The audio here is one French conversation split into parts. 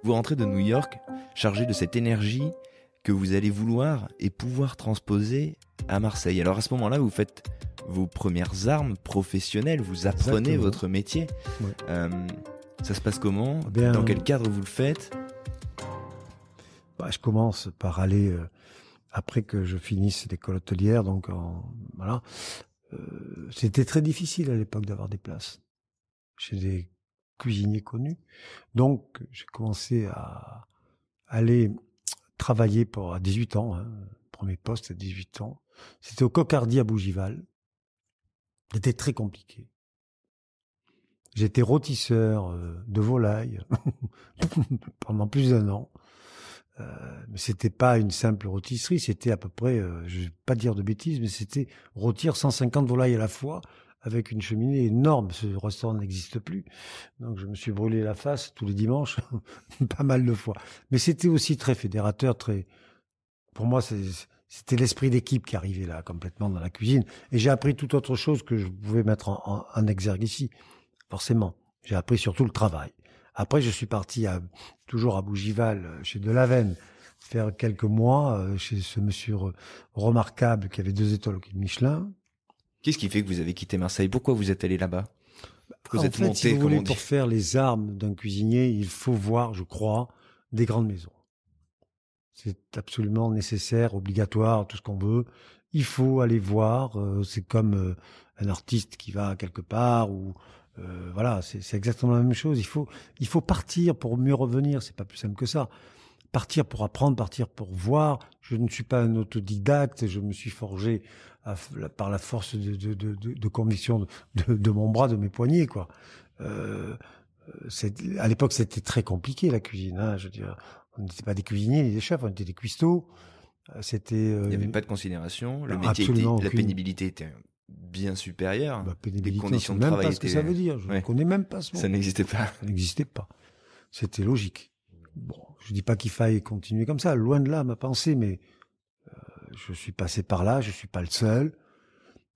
Vous rentrez de New York chargé de cette énergie que vous allez vouloir et pouvoir transposer à Marseille. Alors à ce moment-là, vous faites vos premières armes professionnelles, vous apprenez Exactement. votre métier. Ouais. Ça se passe comment ? Bien, Dans quel cadre vous le faites ? Je commence par aller, après que je finisse l'école hôtelière, donc voilà. C'était très difficile à l'époque d'avoir des places chez des cuisiniers connus. Donc j'ai commencé à aller travailler à 18 ans, hein, premier poste à 18 ans. C'était au Cocardi à Bougival. C'était très compliqué. J'étais rôtisseur de volaille pendant plus d'1 an. Mais c'était pas une simple rôtisserie, c'était à peu près, je vais pas dire de bêtises, mais c'était rôtir 150 volailles à la fois avec une cheminée énorme. Ce restaurant n'existe plus. Donc je me suis brûlé la face tous les dimanches, pas mal de fois. Mais c'était aussi très fédérateur, pour moi, c'était l'esprit d'équipe qui arrivait là, complètement dans la cuisine. Et j'ai appris toute autre chose que je pouvais mettre en exergue ici. Forcément. J'ai appris surtout le travail. Après, je suis parti toujours à Bougival, chez Delaveine, faire quelques mois chez ce monsieur remarquable qui avait 2 étoiles au guide Michelin. Qu'est-ce qui fait que vous avez quitté Marseille ? Pourquoi vous êtes allé là-bas ? Vous êtes monté, si vous comme voulez, on dit. pour faire les armes d'un cuisinier, il faut voir, je crois, des grandes maisons. C'est absolument nécessaire, obligatoire, tout ce qu'on veut. Il faut aller voir. C'est comme un artiste qui va quelque part ou voilà, c'est exactement la même chose. Il faut partir pour mieux revenir. C'est pas plus simple que ça. Partir pour apprendre, partir pour voir. Je ne suis pas un autodidacte. Je me suis forgé par la force de conviction de mon bras, de mes poignets, quoi. À l'époque, c'était très compliqué la cuisine. Hein, je veux dire, on n'était pas des cuisiniers ni des chefs, on était des cuistots. Il n'y avait pas de considération. Le métier la pénibilité était bien supérieure. Pénibilité, les conditions de même travail pas ce que ça veut dire. Je ne connais même pas ce mot. Ça n'existait pas. Ça n'existait pas. C'était logique. Bon, je dis pas qu'il faille continuer comme ça. Loin de là, ma pensée, mais je suis passé par là. Je suis pas le seul.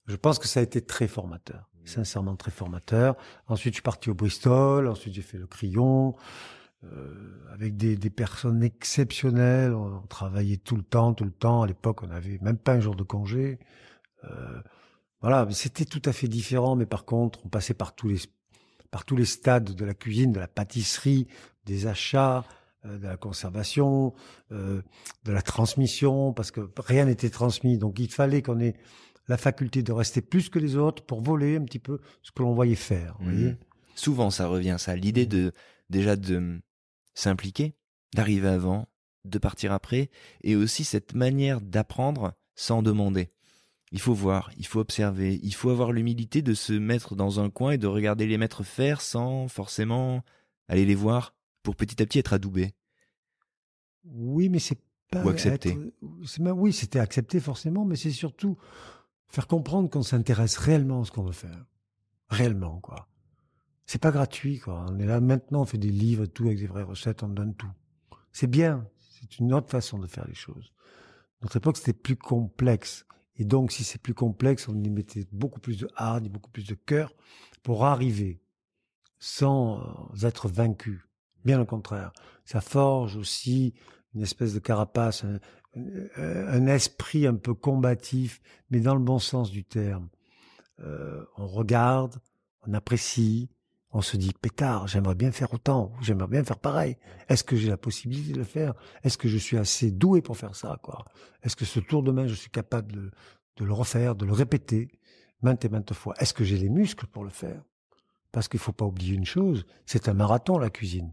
Je pense que ça a été très formateur. Sincèrement, très formateur. Ensuite, je suis parti au Bristol. Ensuite, j'ai fait le Crillon. Avec des personnes exceptionnelles. On travaillait tout le temps. À l'époque, on n'avait même pas un jour de congé. Voilà, c'était tout à fait différent. Mais par contre, on passait par tous les stades de la cuisine, de la pâtisserie, des achats, de la conservation, de la transmission, parce que rien n'était transmis. Donc, il fallait qu'on ait la faculté de rester plus que les autres pour voler un petit peu ce que l'on voyait faire. Vous voyez ? Souvent, ça revient, ça. L'idée de s'impliquer, d'arriver avant, de partir après, et aussi cette manière d'apprendre sans demander. Il faut voir, il faut observer, il faut avoir l'humilité de se mettre dans un coin et de regarder les maîtres faire sans forcément aller les voir pour petit à petit être adoubé. Oui, mais c'est pas... Ou accepter. Oui, c'était accepté forcément, mais c'est surtout faire comprendre qu'on s'intéresse réellement à ce qu'on veut faire. Réellement, quoi. C'est pas gratuit, quoi. On est là maintenant, on fait des livres, tout, avec des vraies recettes, on donne tout. C'est bien. C'est une autre façon de faire les choses. Notre époque, c'était plus complexe. Et donc, si c'est plus complexe, on y mettait beaucoup plus de hard, beaucoup plus de cœur pour arriver sans être vaincu. Bien au contraire. Ça forge aussi une espèce de carapace, un esprit un peu combatif, mais dans le bon sens du terme. On regarde, on apprécie, on se dit, pétard, j'aimerais bien faire autant, j'aimerais bien faire pareil. Est-ce que j'ai la possibilité de le faire ? Est-ce que je suis assez doué pour faire ça, quoi ? Est-ce que ce tour de main, je suis capable de le refaire, de le répéter maintes et maintes fois ? Est-ce que j'ai les muscles pour le faire ? Parce qu'il faut pas oublier une chose, c'est un marathon, la cuisine.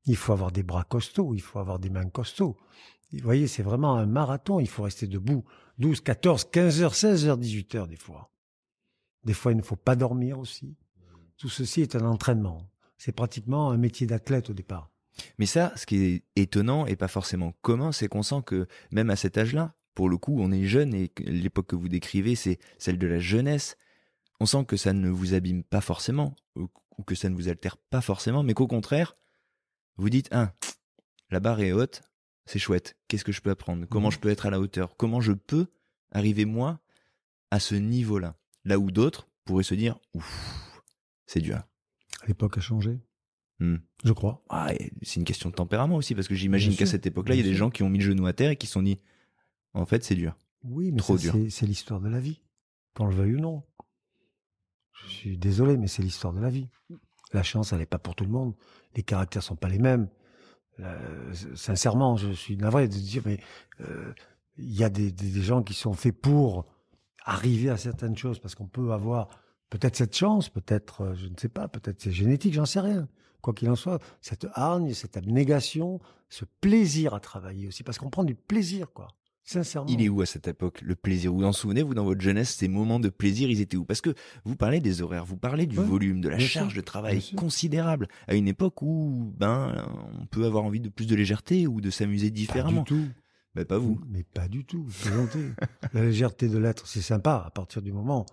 Il faut avoir des bras costauds, il faut avoir des mains costauds. Vous voyez, c'est vraiment un marathon, il faut rester debout 12, 14, 15 heures, 16 heures, 18 heures des fois. Des fois, il ne faut pas dormir aussi. Tout ceci est un entraînement. C'est pratiquement un métier d'athlète au départ. Mais ça, ce qui est étonnant et pas forcément commun, c'est qu'on sent que même à cet âge-là, pour le coup, on est jeune et l'époque que vous décrivez, c'est celle de la jeunesse. On sent que ça ne vous abîme pas forcément ou que ça ne vous altère pas forcément, mais qu'au contraire, vous dites, la barre est haute, c'est chouette. Qu'est-ce que je peux apprendre ? Comment je peux être à la hauteur ? Comment je peux arriver, moi, à ce niveau-là ? Là où d'autres pourraient se dire, ouf, c'est dur. L'époque a changé. Je crois. Ah, et c'est une question de tempérament aussi, parce que j'imagine Bien qu'à sûr, cette époque-là, il y a bien des sûr. gens qui ont mis le genou à terre et qui se sont dit, en fait, c'est dur, Oui, mais trop ça, dur. c'est l'histoire de la vie. Qu'on le veuille ou non. Je suis désolé, mais c'est l'histoire de la vie. La chance, elle n'est pas pour tout le monde. Les caractères sont pas les mêmes. Sincèrement, je suis navré de dire, mais il y a des gens qui sont faits pour arriver à certaines choses, parce qu'on peut avoir peut-être cette chance, peut-être, je ne sais pas, peut-être c'est génétique, j'en sais rien. Quoi qu'il en soit, cette hargne, cette abnégation, ce plaisir à travailler aussi, parce qu'on prend du plaisir, quoi. Il est Sincèrement. où à cette époque, le plaisir? Vous vous en souvenez, vous, dans votre jeunesse, ces moments de plaisir, ils étaient où? Parce que vous parlez des horaires, vous parlez du Ouais, volume, de la bien sûr, charge de bien travail sûr. considérable, à une époque où, on peut avoir envie de plus de légèreté ou de s'amuser Pas du différemment. tout. Ben, pas vous. Mais pas du tout, vous plaisantez. La légèreté de l'être, c'est sympa à partir du moment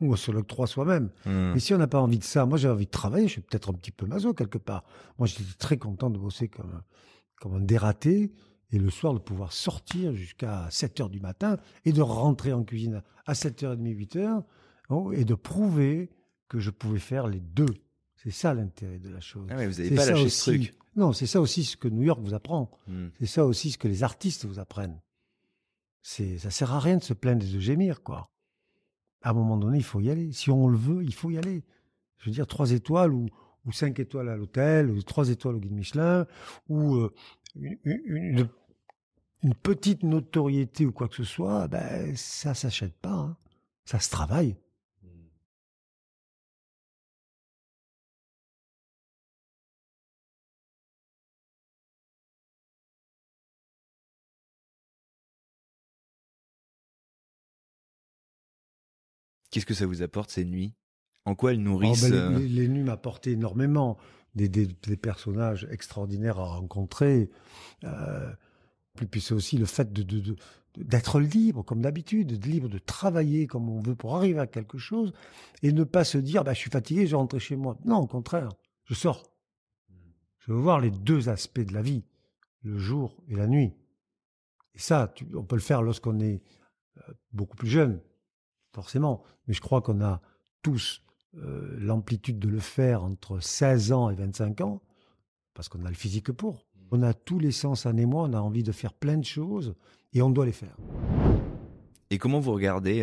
où on se l'octroie soi-même. Hum. Mais si on n'a pas envie de ça, moi j'ai envie de travailler, je suis peut-être un petit peu maso quelque part. Moi j'étais très content de bosser comme un dératé et le soir de pouvoir sortir jusqu'à 7 heures du matin et de rentrer en cuisine à 7h30, 8 heures et de prouver que je pouvais faire les deux. C'est ça l'intérêt de la chose. Ah ouais, vous n'avez C'est pas ça lâché ce aussi. truc. Non, c'est ça aussi ce que New York vous apprend. Hum. C'est ça aussi ce que les artistes vous apprennent. Ça sert à rien de se plaindre et de gémir, quoi. À un moment donné, il faut y aller. Si on le veut, il faut y aller. Je veux dire, 3 étoiles ou 5 étoiles à l'hôtel, ou 3 étoiles au guide Michelin, ou une, une- une petite notoriété ou quoi que ce soit, ben, ça s'achète pas, hein. Ça se travaille. Qu'est-ce que ça vous apporte, ces nuits? En quoi elles Oh, ben, nourrissent les nuits m'apportaient énormément. Des personnages extraordinaires à rencontrer. Euh, Puis c'est aussi le fait d'être libre, comme d'habitude, d'être libre de travailler comme on veut pour arriver à quelque chose et ne pas se dire bah, je suis fatigué, je vais rentrer chez moi. Non, au contraire, je sors. Je veux voir les deux aspects de la vie, le jour et la nuit. Et ça, on peut le faire lorsqu'on est beaucoup plus jeune, forcément. Mais je crois qu'on a tous l'amplitude de le faire entre 16 ans et 25 ans, parce qu'on a le physique pour. On a tous les sens, un émoi, on a envie de faire plein de choses et on doit les faire. Et comment vous regardez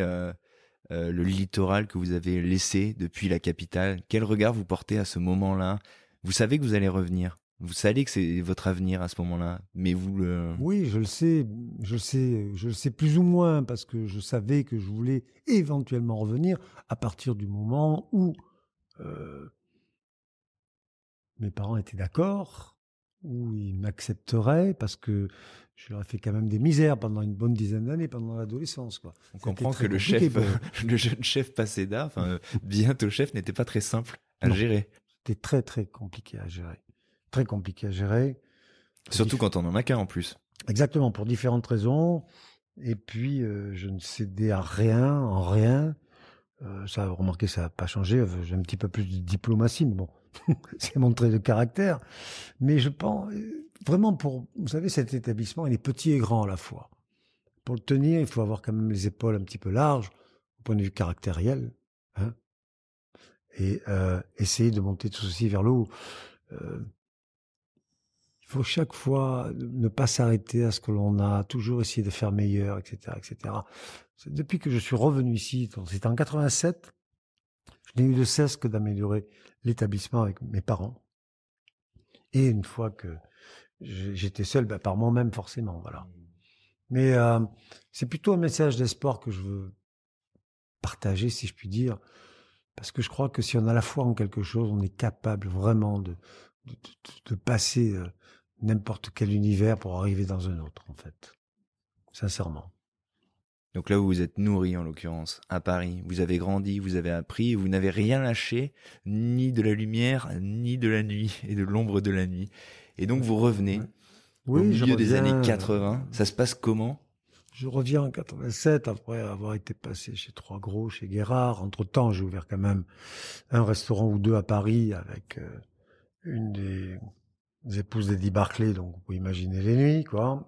le littoral que vous avez laissé depuis la capitale? Quel regard vous portez à ce moment-là? Vous savez que vous allez revenir. Vous savez que c'est votre avenir à ce moment-là. Mais vous le... Oui, je le sais plus ou moins parce que je savais que je voulais éventuellement revenir à partir du moment où euh, mes parents étaient d'accord, où ils m'accepteraient parce que je leur ai fait quand même des misères pendant une bonne dizaine d'années, pendant l'adolescence, quoi. On C'était comprend que très le compliqué chef, pour eux. le jeune chef Paseda, bientôt chef, n'était pas très simple à Non, gérer. c'était très très compliqué à gérer. Très compliqué à gérer. Surtout quand on en a qu'un en plus. Exactement, pour différentes raisons. Et puis, je ne cédais à rien, en rien. Ça, remarquez, ça n'a pas changé. J'ai un petit peu plus de diplomatie, mais bon, c'est mon trait de caractère. Mais je pense, vraiment, vous savez, cet établissement, il est petit et grand à la fois. Pour le tenir, il faut avoir quand même les épaules un petit peu larges, au point de vue caractériel, hein, et essayer de monter tout ceci vers le haut. Euh, il faut chaque fois ne pas s'arrêter à ce que l'on a, toujours essayer de faire meilleur, etc., etc. Depuis que je suis revenu ici, c'était en 87, je n'ai eu de cesse que d'améliorer l'établissement avec mes parents. Et une fois que j'étais seul, ben, par moi-même forcément, voilà. Mais c'est plutôt un message d'espoir que je veux partager, si je puis dire, parce que je crois que si on a la foi en quelque chose, on est capable vraiment de passer n'importe quel univers pour arriver dans un autre, en fait. Sincèrement. Donc là, vous vous êtes nourri, en l'occurrence, à Paris. Vous avez grandi, vous avez appris, vous n'avez rien lâché, ni de la lumière, ni de la nuit, et de l'ombre de la nuit. Et donc vous revenez Ouais. au Oui, je milieu des années reviens. 80. Ça se passe comment? Je reviens en 87 après avoir été passé chez Trois Gros, chez Guérard. Entre-temps, j'ai ouvert quand même un restaurant ou deux à Paris avec une des épouses d'Eddie Barclay, donc vous pouvez imaginer les nuits, quoi.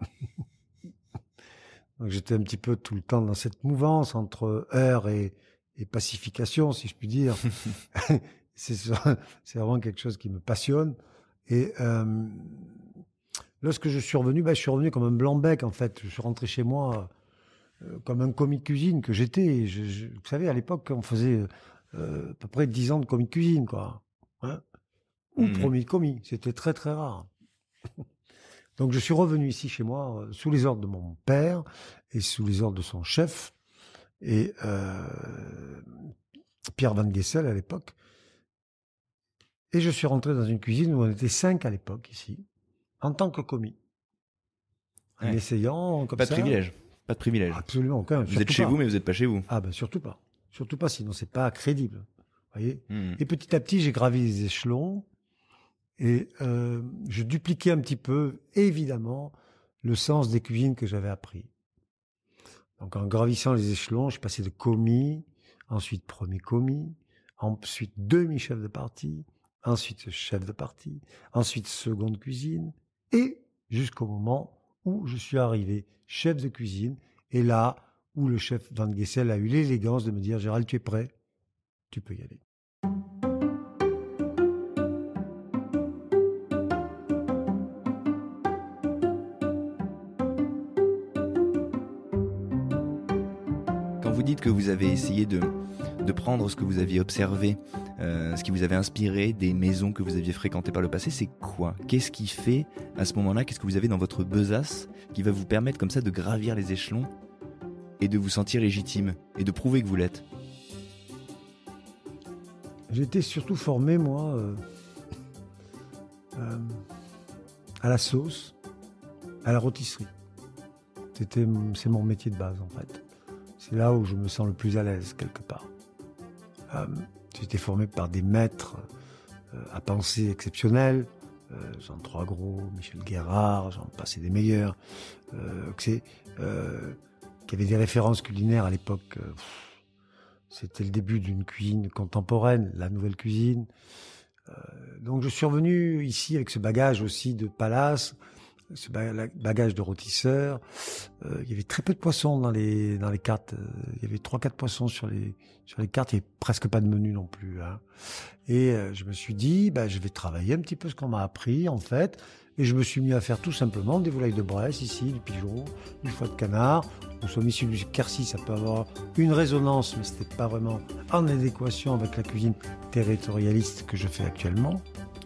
Donc j'étais un petit peu tout le temps dans cette mouvance entre heure et pacification, si je puis dire. C'est vraiment quelque chose qui me passionne. Et lorsque je suis revenu comme un blanc-bec, en fait. Je suis rentré chez moi comme un commis de cuisine que j'étais. Vous savez, à l'époque, on faisait à peu près 10 ans de commis de cuisine, quoi. Hein, ou premier commis. C'était très, très rare. Donc, je suis revenu ici chez moi sous les ordres de mon père et sous les ordres de son chef. Et Pierre Van Gessel à l'époque. Et je suis rentré dans une cuisine où on était 5 à l'époque, ici, en tant que commis. En essayant comme ça. Pas de privilège. Pas de privilège. Absolument aucun. Vous êtes chez vous, mais vous n'êtes pas chez vous. Ah ben surtout pas. Surtout pas, sinon c'est pas crédible. Voyez. Et petit à petit, j'ai gravi les échelons et je dupliquais un petit peu, évidemment, le sens des cuisines que j'avais appris. Donc en gravissant les échelons, je passais de commis, ensuite premier commis, ensuite demi-chef de partie, ensuite chef de partie, ensuite seconde cuisine, et jusqu'au moment où je suis arrivé chef de cuisine, et là où le chef Van Gessel a eu l'élégance de me dire « Gérald, tu es prêt? Tu peux y aller. » Quand vous dites que vous avez essayé de prendre ce que vous aviez observé, ce qui vous avait inspiré des maisons que vous aviez fréquentées par le passé, c'est quoi? Qu'est-ce qui fait à ce moment-là, qu'est-ce que vous avez dans votre besace qui va vous permettre comme ça de gravir les échelons et de vous sentir légitime et de prouver que vous l'êtes? J'ai été surtout formé, moi, à la sauce, à la rôtisserie. C'est mon métier de base, en fait. C'est là où je me sens le plus à l'aise, quelque part. J'ai été formé par des maîtres à penser exceptionnels, Jean Troisgros, Michel Guérard, j'en passais des meilleurs, qui avaient des références culinaires à l'époque. C'était le début d'une cuisine contemporaine, la nouvelle cuisine. Donc je suis revenu ici avec ce bagage aussi de palace, ce bagage de rôtisseur. Il y avait très peu de poissons dans les cartes. Il y avait 3-4 poissons sur les cartes. Il n'y avait presque pas de menu non plus. Hein. Et je me suis dit, je vais travailler un petit peu ce qu'on m'a appris en fait. Et je me suis mis à faire tout simplement des volailles de Bresse ici, du pigeon, du foie de canard. Nous sommes issus du Quercy, ça peut avoir une résonance, mais c'était pas vraiment en adéquation avec la cuisine territorialiste que je fais actuellement.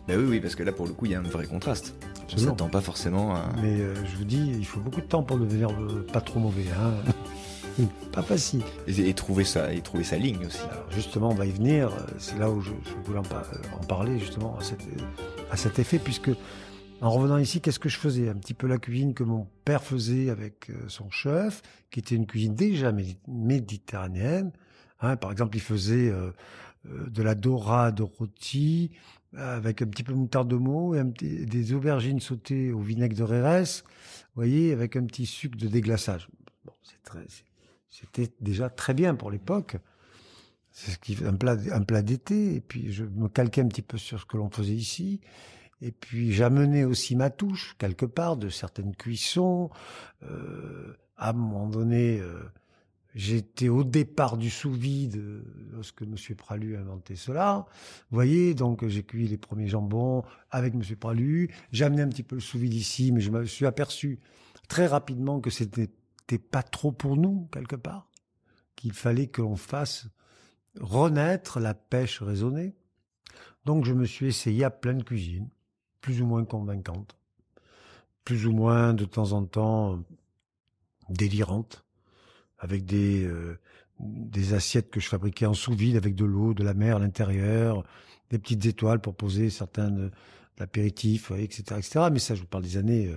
Oui, parce que là, pour le coup, il y a un vrai contraste. On ne s'attend pas forcément à... Mais je vous dis, il faut beaucoup de temps pour devenir pas trop mauvais. Hein. Pas facile. Et trouver sa ligne aussi. Alors justement, on va y venir. C'est là où je voulais en parler, justement, à cet effet, puisque en revenant ici, qu'est-ce que je faisais? Un petit peu la cuisine que mon père faisait avec son chef, qui était une cuisine déjà méditerranéenne. Hein, par exemple, il faisait de la dorade rôtie avec un petit peu de moutarde de Meaux et des aubergines sautées au vinaigre de Rérès, vous voyez, avec un petit sucre de déglaçage. Bon, c'était déjà très bien pour l'époque. C'est un plat d'été. Et puis, je me calquais un petit peu sur ce que l'on faisait ici. Et puis, j'amenais aussi ma touche, quelque part, de certaines cuissons. À un moment donné, j'étais au départ du sous-vide lorsque M. Pralu a inventé cela. Vous voyez, donc j'ai cuit les premiers jambons avec M. Pralu. J'ai amené un petit peu le sous-vide ici, mais je me suis aperçu très rapidement que c'était pas trop pour nous, quelque part. Qu'il fallait que l'on fasse renaître la pêche raisonnée. Donc je me suis essayé à plein de cuisines, plus ou moins convaincantes, plus ou moins de temps en temps délirantes, avec des assiettes que je fabriquais en sous-vide avec de l'eau, de la mer à l'intérieur, des petites étoiles pour poser certains de l'apéritif, etc., etc. Mais ça, je vous parle des années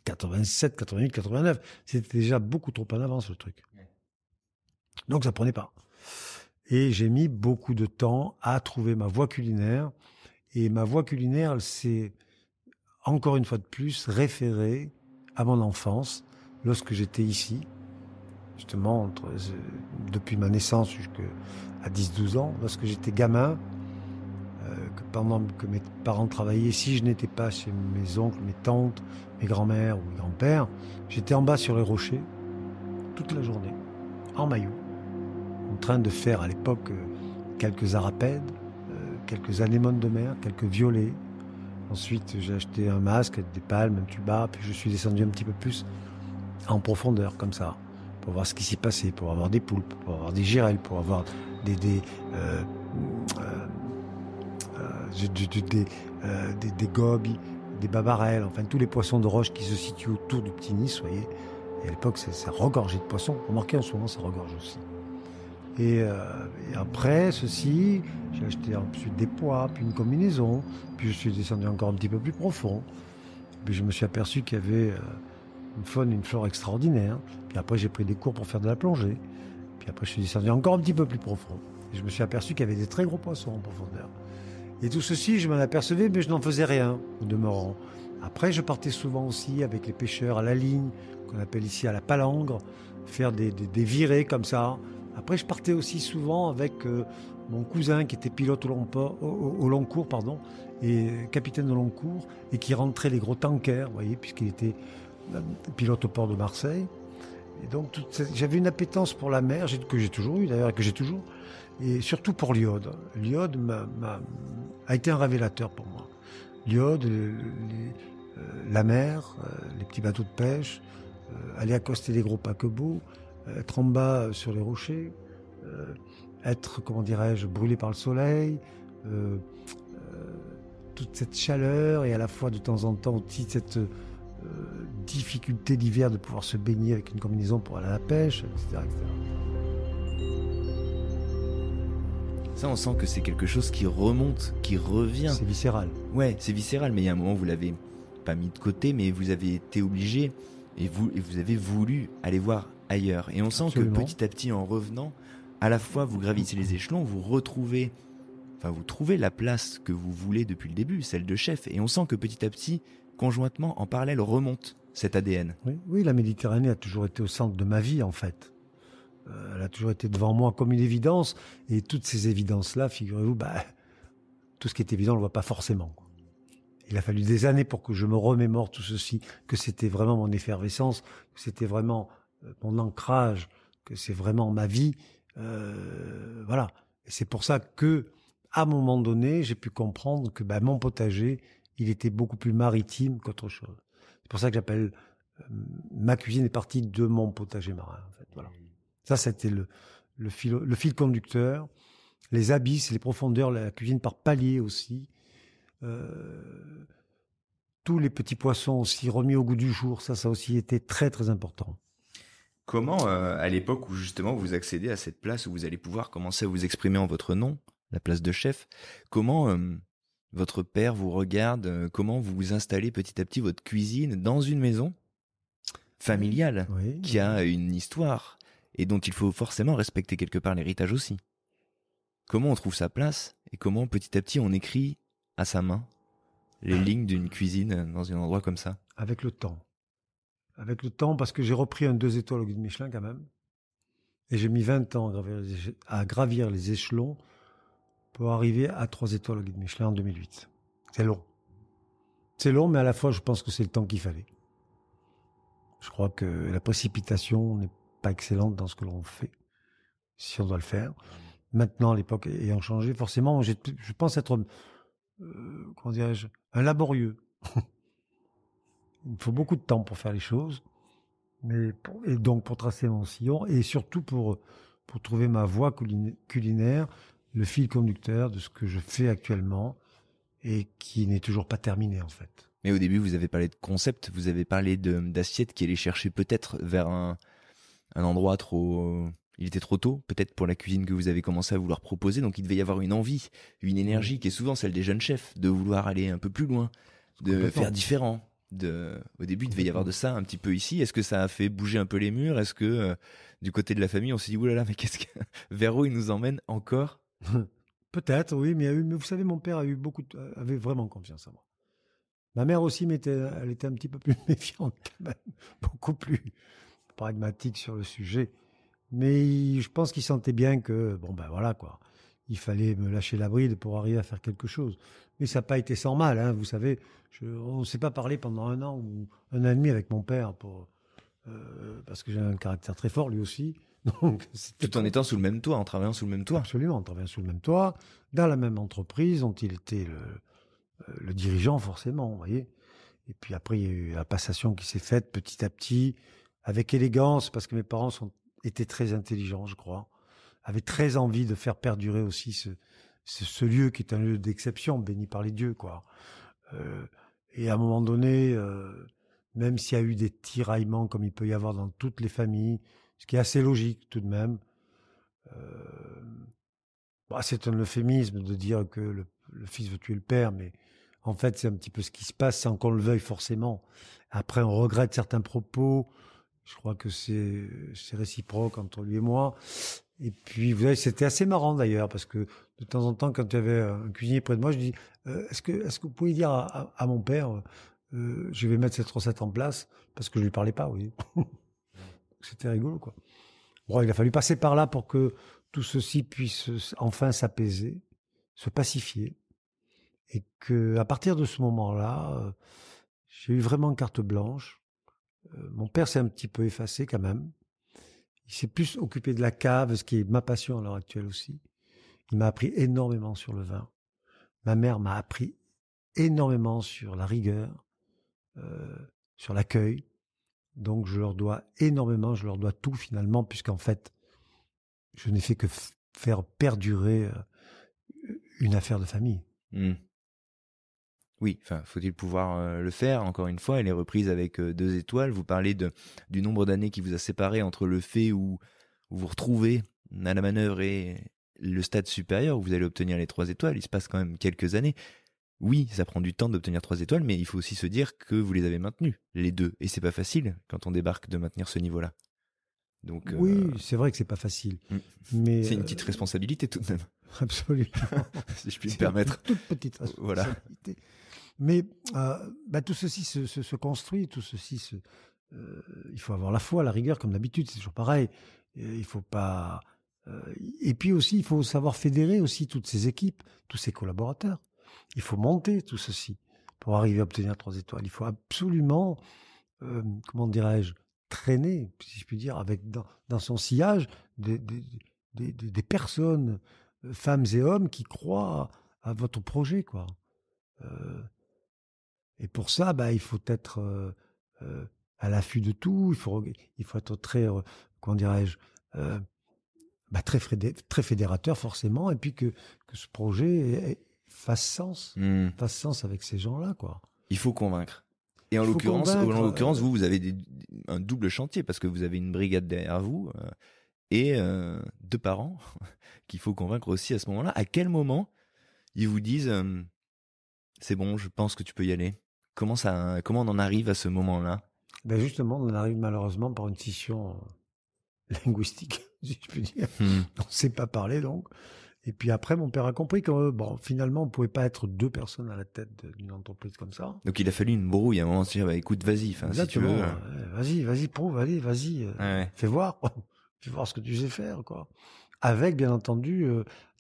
87, 88, 89. C'était déjà beaucoup trop en avance, le truc. Donc, ça prenait pas. Et j'ai mis beaucoup de temps à trouver ma voie culinaire. Et ma voie culinaire, elle s'est, encore une fois de plus, référée à mon enfance, lorsque j'étais ici. Justement, depuis ma naissance jusqu'à 10-12 ans, lorsque j'étais gamin, pendant que mes parents travaillaient, si je n'étais pas chez mes oncles, mes tantes, mes grands-mères ou mes grands-pères, j'étais en bas sur les rochers, toute la journée, en maillot, en train de faire à l'époque quelques arapèdes, quelques anémones de mer, quelques violets. Ensuite, j'ai acheté un masque, des palmes, un tuba, puis je suis descendu un petit peu plus en profondeur, comme ça, pour voir ce qui s'y passait, pour avoir des poulpes, pour avoir des girelles, pour avoir euh, des gobies, des babarelles, enfin tous les poissons de roche qui se situent autour du Petit Nice, vous voyez. Et à l'époque, ça regorgeait de poissons. Remarquez, en ce moment, ça regorge aussi. Et après ceci, j'ai acheté ensuite des poids, puis une combinaison, puis je suis descendu encore un petit peu plus profond. Puis je me suis aperçu qu'il y avait une faune et une flore extraordinaires. Puis après, j'ai pris des cours pour faire de la plongée. Puis après, je suis descendu encore un petit peu plus profond. Et je me suis aperçu qu'il y avait des très gros poissons en profondeur. Et tout ceci, je m'en apercevais, mais je n'en faisais rien, au demeurant. Après, je partais souvent aussi avec les pêcheurs à la ligne, qu'on appelle ici à la palangre, faire des virées comme ça. Après, je partais aussi souvent avec mon cousin qui était pilote au long cours, pardon, et capitaine de long cours, et qui rentrait les gros tankers, vous voyez, puisqu'il était pilote au port de Marseille. Et donc, j'avais une appétence pour la mer, que j'ai toujours eu d'ailleurs, et que j'ai toujours, et surtout pour l'iode. L'iode a été un révélateur pour moi. L'iode, la mer, les petits bateaux de pêche, aller accoster les gros paquebots, être en bas sur les rochers, être, comment dirais-je, brûlé par le soleil, toute cette chaleur et à la fois de temps en temps aussi cette difficulté d'hiver de pouvoir se baigner avec une combinaison pour aller à la pêche, etc., etc. Ça, on sent que c'est quelque chose qui remonte, qui revient. C'est viscéral. Ouais, c'est viscéral, mais il y a un moment, vous l'avez pas mis de côté, mais vous avez été obligé et vous avez voulu aller voir ailleurs. Et on sent Absolument. que petit à petit, en revenant, à la fois vous gravissez les échelons, vous trouvez la place que vous voulez depuis le début, celle de chef. Et on sent que petit à petit, conjointement, en parallèle, remonte cet ADN. Oui, la Méditerranée a toujours été au centre de ma vie, en fait. Elle a toujours été devant moi comme une évidence. Et toutes ces évidences-là, figurez-vous, tout ce qui est évident, on ne le voit pas forcément. Il a fallu des années pour que je me remémore tout ceci, que c'était vraiment mon effervescence, que c'était vraiment mon ancrage, que c'est vraiment ma vie. Voilà. Et c'est pour ça que, à un moment donné, j'ai pu comprendre que mon potager, il était beaucoup plus maritime qu'autre chose. C'est pour ça que j'appelle ma cuisine est partie de mon potager marin. En fait. Voilà. Ça, c'était le fil conducteur. Les abysses, les profondeurs, la cuisine par palier aussi. Tous les petits poissons aussi remis au goût du jour, ça a aussi été très très important. Comment, à l'époque où justement vous accédez à cette place où vous allez pouvoir commencer à vous exprimer en votre nom, la place de chef, comment votre père vous regarde, comment vous vous installez petit à petit votre cuisine dans une maison familiale qui a une histoire et dont il faut forcément respecter quelque part l'héritage aussi. Comment on trouve sa place et comment petit à petit on écrit à sa main les lignes d'une cuisine dans un endroit comme ça? Avec le temps. Avec le temps, parce que j'ai repris un 2 étoiles au guide Michelin quand même. Et j'ai mis 20 ans à gravir les échelons pour arriver à 3 étoiles au guide Michelin en 2008. C'est long. C'est long, mais à la fois, je pense que c'est le temps qu'il fallait. Je crois que la précipitation n'est pas excellente dans ce que l'on fait, si on doit le faire. Maintenant, l'époque ayant changé, forcément, je pense être, comment dirais-je, un laborieux. Il faut beaucoup de temps pour faire les choses, et donc pour tracer mon sillon, et surtout pour trouver ma voie culinaire, le fil conducteur de ce que je fais actuellement, et qui n'est toujours pas terminé en fait. Mais au début, vous avez parlé de concept, vous avez parlé d'assiettes qui allaient chercher peut-être vers un endroit trop... Il était trop tôt, peut-être pour la cuisine que vous avez commencé à vouloir proposer, donc il devait y avoir une envie, une énergie qui est souvent celle des jeunes chefs, de vouloir aller un peu plus loin, de faire différent. Au début, il devait y avoir de ça un petit peu ici. Est-ce que ça a fait bouger un peu les murs? Est-ce que du côté de la famille, on s'est dit oulala, mais vers où il nous emmène encore? Peut-être, oui, mais vous savez, mon père avait vraiment confiance en moi. Ma mère aussi, elle était un petit peu plus méfiante quand même, beaucoup plus pragmatique sur le sujet. Mais je pense qu'il sentait bien que, voilà quoi, il fallait me lâcher la bride pour arriver à faire quelque chose. Mais ça n'a pas été sans mal, hein, vous savez. On ne s'est pas parlé pendant 1 an ou 1 an et demi avec mon père, parce que j'ai un caractère très fort, lui aussi. Donc, Tout en étant sous le même toit, en travaillant sous le même toit. Absolument, on travaillait sous le même toit, dans la même entreprise dont il était le dirigeant, forcément, vous voyez. Et puis après, il y a eu la passation qui s'est faite petit à petit, avec élégance, parce que mes parents étaient très intelligents, je crois, avaient très envie de faire perdurer aussi ce lieu qui est un lieu d'exception, béni par les dieux, quoi. Et à un moment donné, même s'il y a eu des tiraillements comme il peut y avoir dans toutes les familles, ce qui est assez logique tout de même, c'est un euphémisme de dire que le fils veut tuer le père, mais en fait, c'est un petit peu ce qui se passe sans qu'on le veuille forcément. Après, on regrette certains propos. Je crois que c'est réciproque entre lui et moi. Et puis, vous savez, c'était assez marrant d'ailleurs, parce que de temps en temps, quand il y avait un cuisinier près de moi, je dis est-ce que vous pouvez dire à mon père, je vais mettre cette recette en place, parce que je lui parlais pas, oui. C'était rigolo, quoi. Bon, il a fallu passer par là pour que tout ceci puisse enfin s'apaiser, se pacifier, et que à partir de ce moment-là, j'ai eu vraiment carte blanche. Mon père s'est un petit peu effacé quand même. Il s'est plus occupé de la cave, ce qui est ma passion à l'heure actuelle aussi. Il m'a appris énormément sur le vin. Ma mère m'a appris énormément sur la rigueur, sur l'accueil. Donc je leur dois énormément, je leur dois tout finalement, puisqu'en fait, je n'ai fait que faire perdurer une affaire de famille. Mmh. Oui, enfin, faut-il pouvoir le faire, encore une fois, elle est reprise avec 2 étoiles. Vous parlez du nombre d'années qui vous a séparé entre le fait où vous vous retrouvez à la manœuvre et le stade supérieur où vous allez obtenir les 3 étoiles. Il se passe quand même quelques années. Oui, ça prend du temps d'obtenir 3 étoiles, mais il faut aussi se dire que vous les avez maintenues, les 2. Et c'est pas facile quand on débarque de maintenir ce niveau-là. Donc, Oui, c'est vrai que c'est pas facile. Mais c'est une petite responsabilité tout de même. Absolument. Si je puis me permettre. Une toute petite responsabilité. Voilà. Mais tout ceci se construit, tout ceci il faut avoir la foi, la rigueur, comme d'habitude, c'est toujours pareil. Il faut pas. Et puis aussi, il faut savoir fédérer aussi toutes ces équipes, tous ces collaborateurs. Il faut monter tout ceci pour arriver à obtenir 3 étoiles. Il faut absolument, comment dirais-je, traîner, si je puis dire, avec dans son sillage des personnes, femmes et hommes, qui croient à votre projet, quoi. Et pour ça, il faut être à l'affût de tout. Il faut être très, comment dirais-je, très fédérateur forcément, et puis que ce projet fasse sens avec ces gens-là, quoi. Il faut convaincre. Et en l'occurrence, vous avez un double chantier, parce que vous avez une brigade derrière vous et 2 parents qu'il faut convaincre aussi à ce moment-là. À quel moment ils vous disent c'est bon, je pense que tu peux y aller? Comment on en arrive à ce moment-là? Justement, on en arrive malheureusement par une scission linguistique, si je puis dire. On ne sait pas parler, donc. Et puis après, mon père a compris que finalement, on ne pouvait pas être 2 personnes à la tête d'une entreprise comme ça. Donc il a fallu une brouille à un moment de se dire, écoute, vas-y, si tu veux. Vas-y, prouve, allez, vas-y, fais voir ce que tu sais faire, quoi. Avec, bien entendu,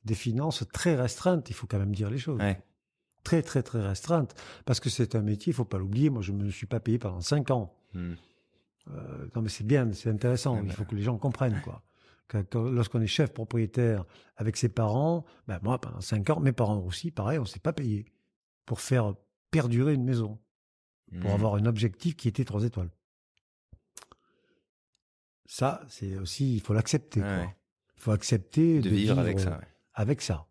des finances très restreintes, il faut quand même dire les choses. Ouais. Très, très, très restreintes. Parce que c'est un métier, il ne faut pas l'oublier. Moi, je ne me suis pas payé pendant 5 ans. Non, mais c'est bien, c'est intéressant. Il faut que les gens comprennent, quoi. Lorsqu'on est chef propriétaire avec ses parents, moi, pendant 5 ans, mes parents aussi, pareil, on ne s'est pas payé pour faire perdurer une maison, pour avoir un objectif qui était 3 étoiles. Ça, c'est aussi, il faut l'accepter. Il faut accepter de vivre avec ça. Avec ça.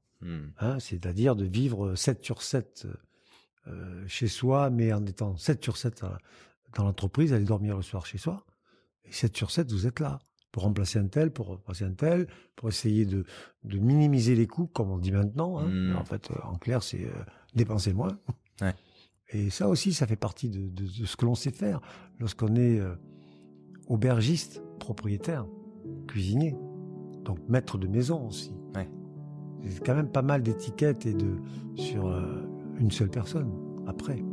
C'est-à-dire de vivre 7 sur 7 chez soi, mais en étant 7 sur 7 dans l'entreprise, aller dormir le soir chez soi. Et 7 sur 7, vous êtes là pour remplacer un tel, pour essayer de minimiser les coûts, comme on dit maintenant. En fait, en clair, c'est dépenser moins. Ouais. Et ça aussi, ça fait partie de ce que l'on sait faire lorsqu'on est aubergiste, propriétaire, cuisinier, donc maître de maison aussi. Ouais. C'est quand même pas mal d'étiquettes sur une seule personne, après.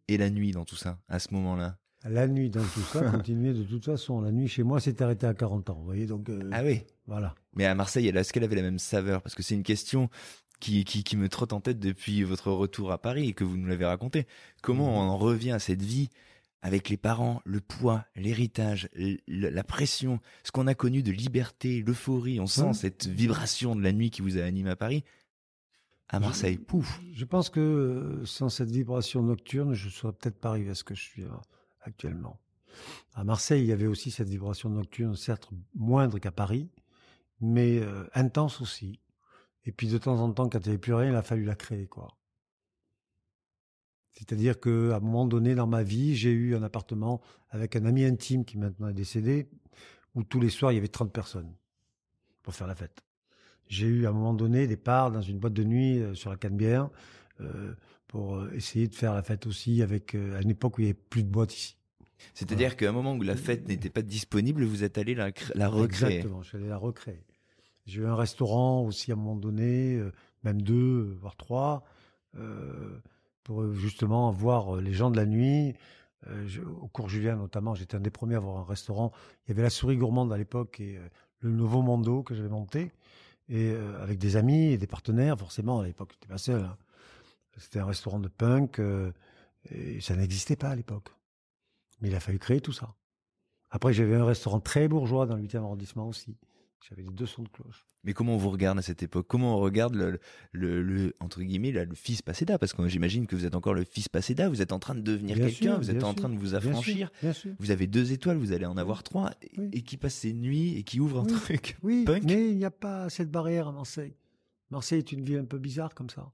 Et la nuit dans tout ça, à ce moment-là, La nuit dans tout ça continuait de toute façon. La nuit chez moi s'est arrêtée à 40 ans. Vous voyez, donc Ah oui. voilà. Mais à Marseille, est-ce qu'elle avait la même saveur? Parce que c'est une question qui me trotte en tête depuis votre retour à Paris et que vous nous l'avez raconté. Comment on en revient à cette vie avec les parents, le poids, l'héritage, la pression, ce qu'on a connu de liberté, l'euphorie, on sent cette vibration de la nuit qui vous a animé à Paris. À Marseille, pouf. Je pense que sans cette vibration nocturne, je ne serais peut-être pas arrivé à ce que je suis actuellement. À Marseille, il y avait aussi cette vibration nocturne, certes moindre qu'à Paris, mais intense aussi. Et puis de temps en temps, quand il n'y avait plus rien, il a fallu la créer, quoi. C'est-à-dire qu'à un moment donné dans ma vie, j'ai eu un appartement avec un ami intime qui maintenant est décédé, où tous les soirs, il y avait 30 personnes pour faire la fête. J'ai eu à un moment donné des parts dans une boîte de nuit sur la Canebière pour essayer de faire la fête aussi avec, à une époque où il n'y avait plus de boîte ici. C'est-à-dire qu'à un moment où la fête n'était pas disponible, vous êtes allé la recréer. Exactement, je suis allé la recréer. J'ai eu un restaurant aussi à un moment donné, même 2, voire 3, pour justement voir les gens de la nuit. Au Cours Julien notamment, j'étais un des premiers à avoir un restaurant. Il y avait la Souris Gourmande à l'époque et le Nouveau Mondo que j'avais monté. Et avec des amis et des partenaires, forcément, à l'époque, je n'étais pas seul. Hein. C'était un restaurant de punk et ça n'existait pas à l'époque. Mais il a fallu créer tout ça. Après, j'avais un restaurant très bourgeois dans le 8e arrondissement aussi. J'avais des 2 sons de cloche. Mais comment on vous regarde à cette époque? Comment on regarde le entre guillemets, là, le fils Paseda? Parce que j'imagine que vous êtes encore le fils Paseda, vous êtes en train de devenir quelqu'un, vous êtes en train de vous affranchir. Bien sûr. Vous avez 2 étoiles, vous allez en avoir 3, et qui passe ses nuits et qui ouvre un truc punk. Mais il n'y a pas cette barrière à Marseille. Marseille est une ville un peu bizarre comme ça.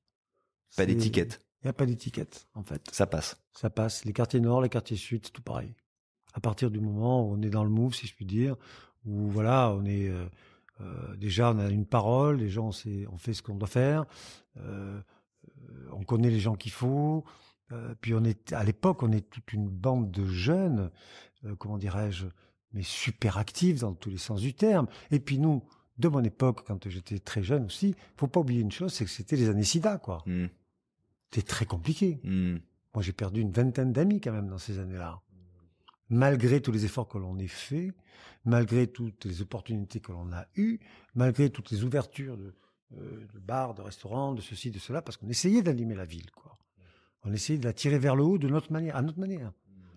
Pas d'étiquette. Il n'y a pas d'étiquette, en fait. Ça passe. Ça passe. Les quartiers nord, les quartiers sud, c'est tout pareil. À partir du moment où on est dans le move, si je puis dire, où voilà, on est... déjà, on a une parole, les gens, on fait ce qu'on doit faire, on connaît les gens qu'il faut. Puis à l'époque, on est toute une bande de jeunes, comment dirais-je, mais super actifs dans tous les sens du terme. Et puis nous, de mon époque, quand j'étais très jeune aussi, faut pas oublier une chose, c'est que c'était les années SIDA, quoi. C'était très compliqué. Moi, j'ai perdu une vingtaine d'amis quand même dans ces années-là. Malgré tous les efforts que l'on ait faits, malgré toutes les opportunités que l'on a eues, malgré toutes les ouvertures de bars, de restaurants, de ceci, de cela, parce qu'on essayait d'animer la ville, quoi. On essayait de la tirer vers le haut de notre manière, à notre manière.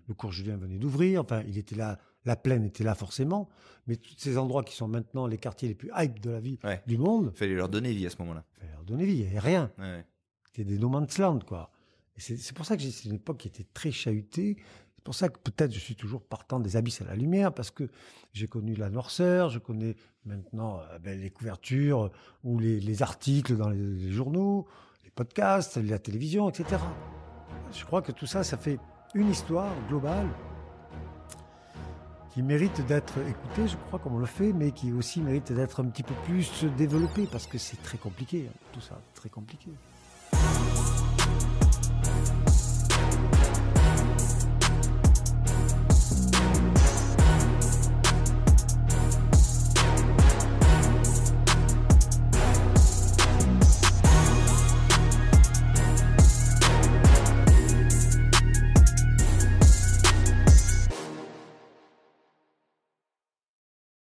Le Cours Julien venait d'ouvrir, enfin, il était là, la Plaine était là forcément, mais tous ces endroits qui sont maintenant les quartiers les plus hype de la vie du monde. Il fallait leur donner vie à ce moment-là. Il fallait leur donner vie, il n'y avait rien. Ouais. C'était des no man's land, quoi. Et c'est pour ça que c'est une époque qui était très chahutée. C'est pour ça que peut-être je suis toujours partant des abysses à la lumière, parce que j'ai connu la noirceur, je connais maintenant les couvertures ou les articles dans les journaux, les podcasts, la télévision, etc. Je crois que tout ça, ça fait une histoire globale qui mérite d'être écoutée, je crois, comme on le fait, mais qui aussi mérite d'être un petit peu plus développée, parce que c'est très compliqué, tout ça, très compliqué.